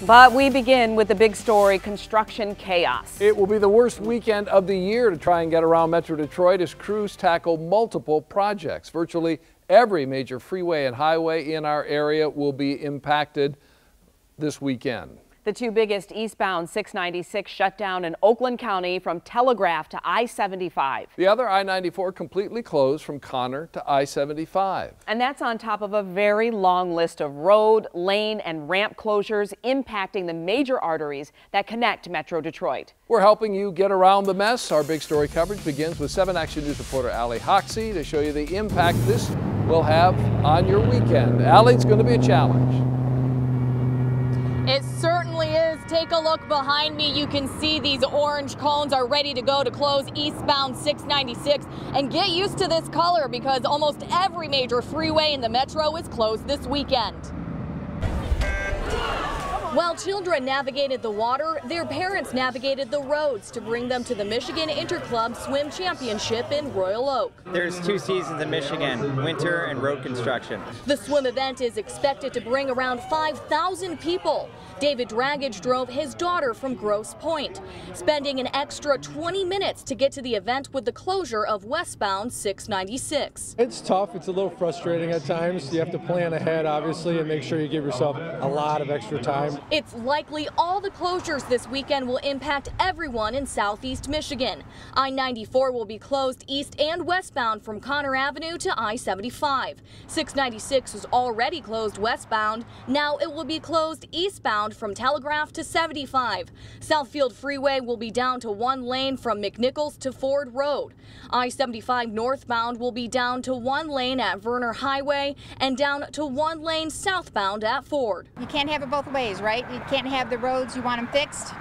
But we begin with the big story, construction chaos. It will be the worst weekend of the year to try and get around Metro Detroit as crews tackle multiple projects. Virtually every major freeway and highway in our area will be impacted this weekend. The two biggest eastbound 696 shut down in Oakland County from Telegraph to I-75. The other I-94 completely closed from Connor to I-75. And that's on top of a very long list of road, lane, and ramp closures impacting the major arteries that connect Metro Detroit. We're helping you get around the mess. Our big story coverage begins with 7 Action News reporter Allie Hoxie to show you the impact this will have on your weekend. Allie, it's going to be a challenge. It certainly is. Take a look behind me. You can see these orange cones are ready to go to close eastbound 696. And get used to this color because almost every major freeway in the metro is closed this weekend. While children navigated the water, their parents navigated the roads to bring them to the Michigan Interclub Swim Championship in Royal Oak. There's 2 seasons in Michigan, winter and road construction. The swim event is expected to bring around 5,000 people. David Dragage drove his daughter from Grosse Pointe, spending an extra 20 minutes to get to the event with the closure of westbound 696. It's tough. It's a little frustrating at times. You have to plan ahead, obviously, and make sure you give yourself a lot of extra time. It's likely all the closures this weekend will impact everyone in southeast Michigan. I-94 will be closed east and westbound from Connor Avenue to I-75. 696 is already closed westbound. Now it will be closed eastbound from Telegraph to 75. Southfield Freeway will be down to 1 lane from McNichols to Ford Road. I-75 northbound will be down to 1 lane at Verner Highway and down to 1 lane southbound at Ford. You can't have it both ways, right? You can't have the roads, you want them fixed,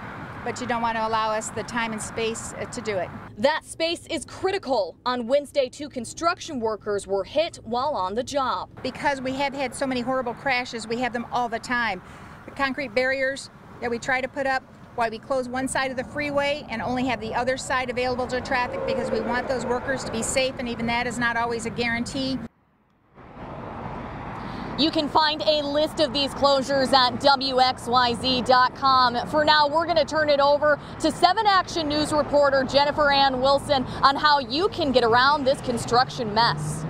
but you don't want to allow us the time and space to do it. That space is critical. On Wednesday, 2 construction workers were hit while on the job. Because we have had so many horrible crashes, we have them all the time. The concrete barriers that we try to put up while we close one side of the freeway and only have the other side available to traffic because we want those workers to be safe, and even that is not always a guarantee. You can find a list of these closures at WXYZ.com. For now, we're going to turn it over to 7 Action News reporter Jennifer Ann Wilson on how you can get around this construction mess.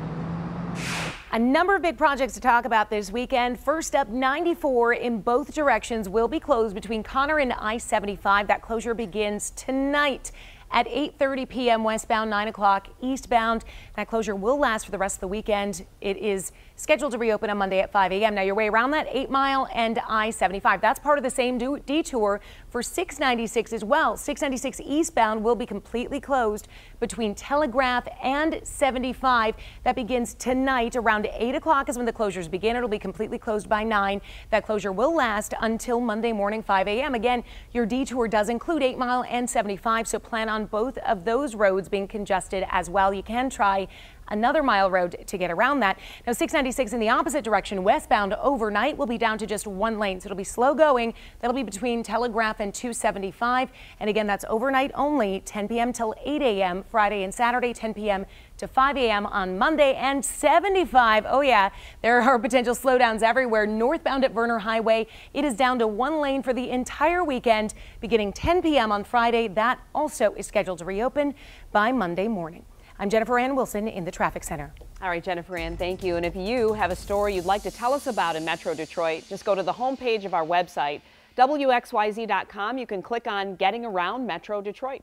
A number of big projects to talk about this weekend. First up, 94 in both directions will be closed between Connor and I-75. That closure begins tonight at 8:30 p.m. westbound, 9 o'clock eastbound. That closure will last for the rest of the weekend. It is scheduled to reopen on Monday at 5 a.m. Now, your way around that 8 Mile and I-75. That's part of the same detour for 696 as well. 696 eastbound will be completely closed between Telegraph and 75. That begins tonight around 8 o'clock is when the closures begin. It'll be completely closed by 9. That closure will last until Monday morning, 5 a.m. Again, your detour does include 8 Mile and 75, so plan on both of those roads being congested as well. You can try another mile road to get around that. Now, 696 in the opposite direction westbound overnight will be down to just 1 lane, so it'll be slow going. That'll be between Telegraph and 275, and again, that's overnight only, 10 p.m. till 8 a.m. Friday and Saturday, 10 p.m. to 5 a.m. on Monday. And 75, oh yeah, there are potential slowdowns everywhere. Northbound at Verner Highway, it is down to 1 lane for the entire weekend beginning 10 p.m. on Friday. That also is scheduled to reopen by Monday morning. I'm Jennifer Ann Wilson in the Traffic Center. All right, Jennifer Ann, thank you. And if you have a story you'd like to tell us about in Metro Detroit, just go to the homepage of our website, WXYZ.com. You can click on Getting Around Metro Detroit.